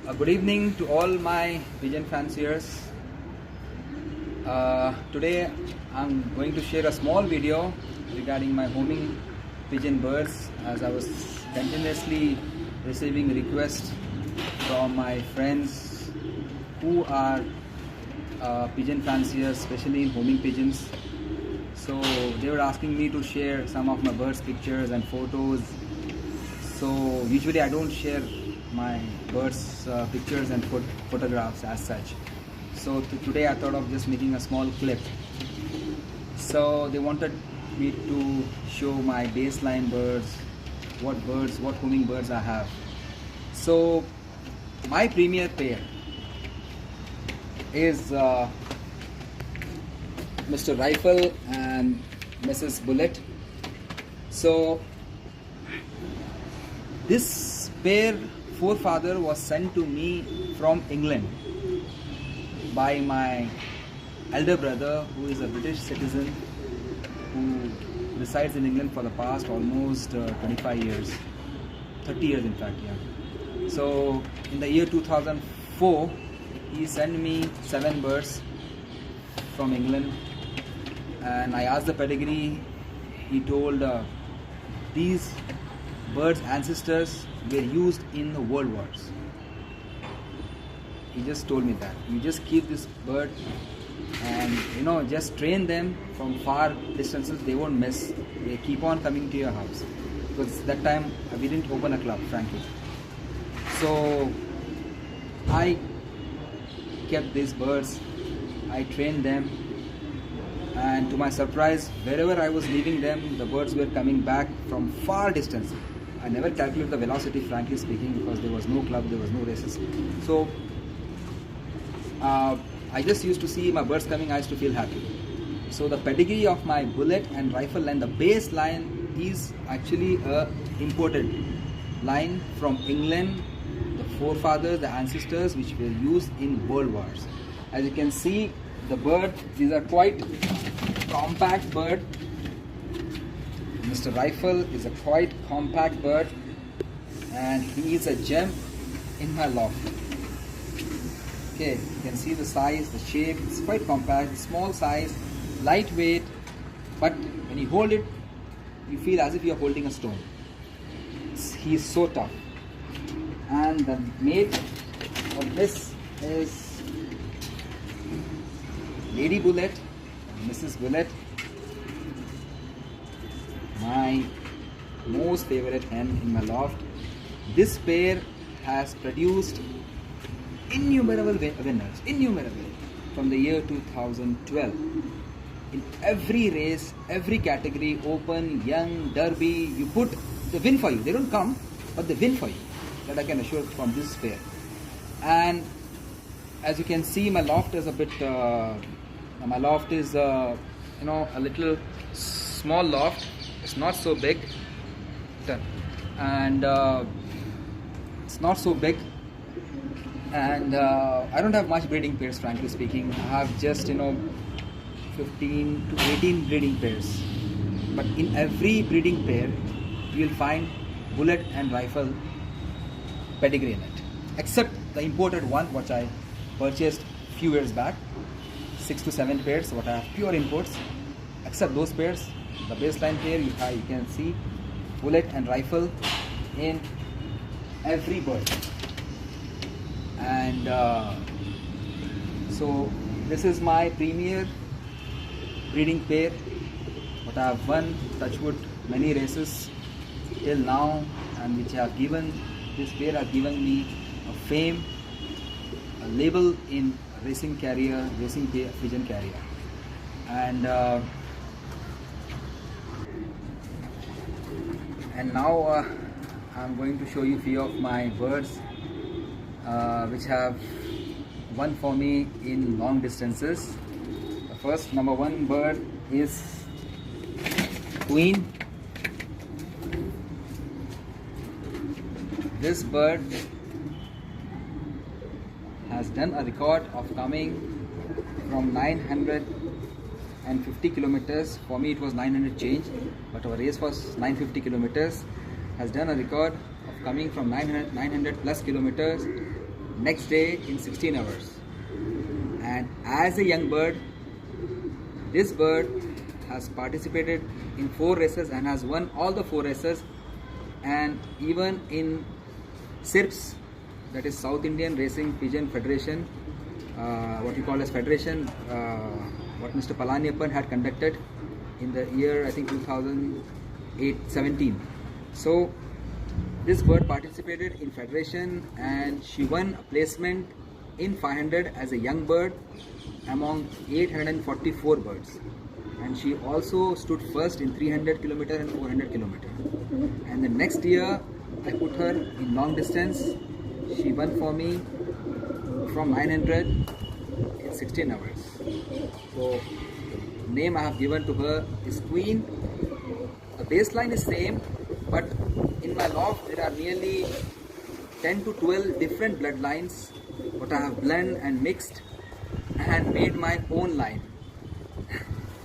Good evening to all my pigeon fanciers. Today I'm going to share a small video regarding my homing pigeon birds, as I was continuously receiving requests from my friends who are pigeon fanciers, especially in homing pigeons. So they were asking me to share some of my birds pictures and photos. So usually I don't share my birds pictures and photographs as such. So today I thought of just making a small clip. So they wanted me to show my baseline birds, what homing birds I have. So my premier pair is Mr. Rifle and Mrs. Bullet. So this pair forefather was sent to me from England by my elder brother, who is a British citizen who resides in England for the past almost 25 years, 30 years in fact, yeah. So in the year 2004 he sent me 7 birds from England, and I asked the pedigree. He told these birds' ancestors were used in the world wars. He just told me that you just keep this bird and just train them from far distances. They won't miss. They keep on coming to your house, because that time we didn't open a club, frankly. So I kept these birds, I trained them, and to my surprise, wherever I was leaving them, the birds were coming back from far distance. I never calculated the velocity, frankly speaking, because there was no club, there was no races. So I just used to see my birds coming, I used to feel happy. So the pedigree of my Bullet and Rifle line, the base line, is actually a imported line from England. The forefathers, the ancestors, which were used in world wars. As you can see, the bird, these are quite compact bird. Mr. Rifle is a quite compact bird, and he is a gem in my loft. Okay, you can see the size, the shape. It's quite compact, small size, lightweight, but when you hold it, you feel as if you are holding a stone. He is so tough. And the mate of this is Lady Bullet, Mrs. Bullet, my most favorite hen in my loft. This pair has produced innumerable winners, from the year 2012. In every race, every category, open, young, derby, you put, they win for you. They don't come, but they win for you. That I can assure from this pair. And as you can see, my loft is a bit, a little small loft. It's not so big, and it's not so big, and I don't have much breeding pairs, frankly speaking. I have just 15 to 18 breeding pairs, but in every breeding pair you will find Bullet and Rifle pedigree in it, except the imported one which I purchased few years back. 6 to 7 pairs what I have pure imports. Except those pairs, the baseline pair, you can see Bullet and Rifle in every bird. And so this is my premier breeding pair, what I have won, touch wood, many races till now, and which have given, this pair have given me a fame, a label in racing pigeon carrier. And now I'm going to show you few of my birds which have won for me in long distances. The first number 1 bird is Queen. This bird has done a record of coming from 950 kilometers. For me it was 900 change, but our race was 950 kilometers. Has done a record of coming from 900 plus kilometers next day in 16 hours. And as a young bird, this bird has participated in 4 races and has won all the 4 races, and even in SIRPS, that is South Indian Racing Pigeon Federation, what you call as federation, what Mr. Palaniappan had conducted in the year I think 2017. So this bird participated in federation and she won a placement in 500 as a young bird among 844 birds, and she also stood first in 300 km and 400 km. And the next year I put her in long distance. She won for me from 900 in 16 hours. So the name I have given to her is Queen. The baseline is same, but in my loft there are nearly 10 to 12 different bloodlines what I have blended and mixed and made my own line.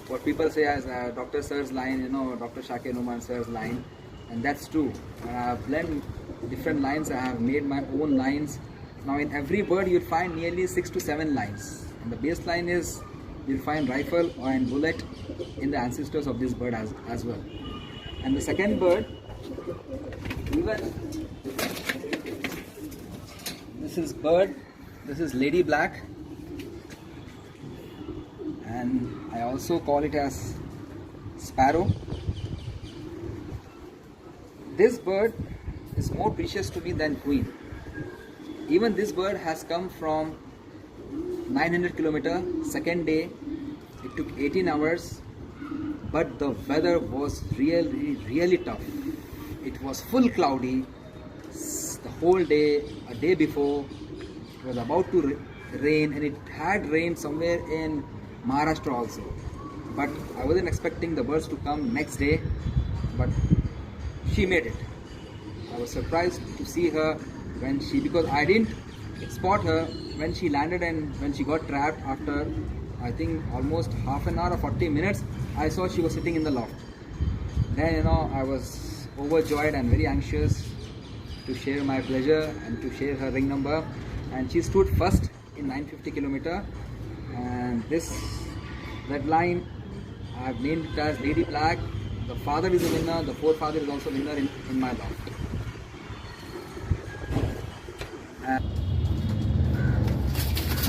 What people say as Dr. Sir's line, you know, Dr.shakir Noman Sir's line, and that's true. I have blended different lines, I have made my own lines. Now in every bird you'll find nearly 6 to 7 lines, and the baseline is you'll find rifle and bullet in the ancestors of this bird as well. And the second bird, even this is Lady Black, and I also call it as Sparrow. This bird is more precious to me than Queen. Even this bird has come from 900 km, second day. It took 18 hours, but the weather was really tough. It was full cloudy the whole day. A day before it was about to rain, and it had rained somewhere in Maharashtra also. But I wasn't expecting the birds to come next day, but she made it. I was surprised to see her because I didn't spot her when she landed, and when she got trapped after I think almost half an hour or 40 minutes, I saw she was sitting in the loft. Then, you know, I was overjoyed and very anxious to share my pleasure and to share her ring number, and she stood first in 950 km. And this red line I have named it as Lady Black. The father is a winner, the forefather is also a winner in my loft. And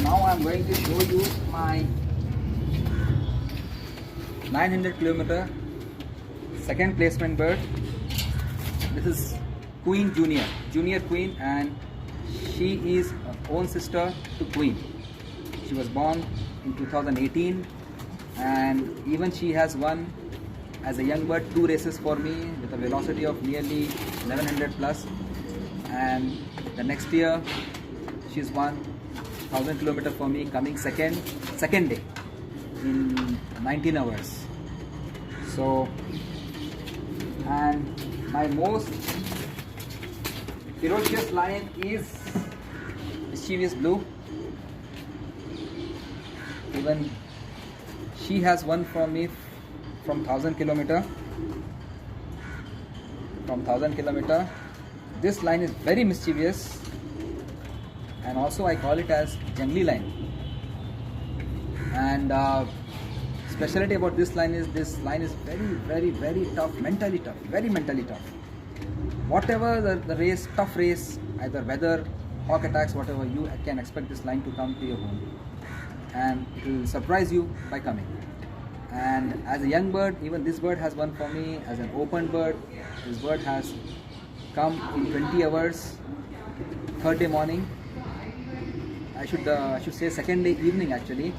now I am going to show you my 900 km second placement bird. This is Queen Junior Queen, and she is her own sister to Queen. She was born in 2018, and even she has won as a young bird 2 races for me with a velocity of nearly 1100 plus. And the next year she's won 1000 km for me, coming second day in 19 hours. So, and my most ferocious lion is Mischievous Blue. Even she has won from me from 1000 km. This line is very mischievous, and also I call it as jungly line. And specialty about this line is very tough, very mentally tough. Whatever the race, tough race, either weather, hawk attacks, whatever, you can expect this line to come to your home, and it will surprise you by coming. And as a young bird, even this bird has won for me as an open bird. This bird has come in 20 hours, third day morning. I should say second day evening actually,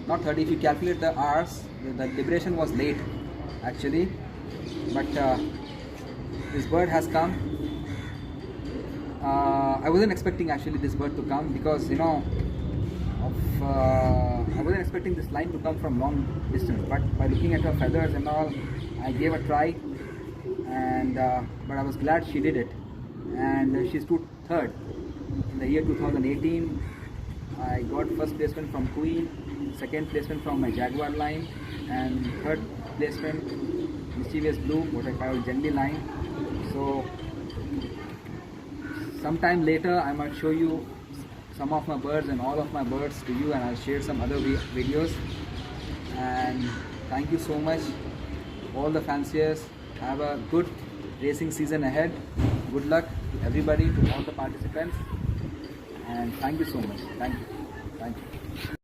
not 30. If you calculate the hours, the liberation was late actually, but this bird has come. I wasn't expecting actually this bird to come, because, you know, I wasn't expecting this line to come from long distance, but by looking at her feathers and all, I gave a try, and but I was glad she did it, and she stood third in the year 2018. I got first placement from Queen, second placement from my Jaguar line, and third placement Mischievous Blue, what I call Jungly line. So sometime later I might show you some of my birds and all of my birds to you, and I'll share some other videos. And thank you so much, all the fanciers. Have a good racing season ahead. Good luck to everybody, to all the participants, and thank you so much. Thank you.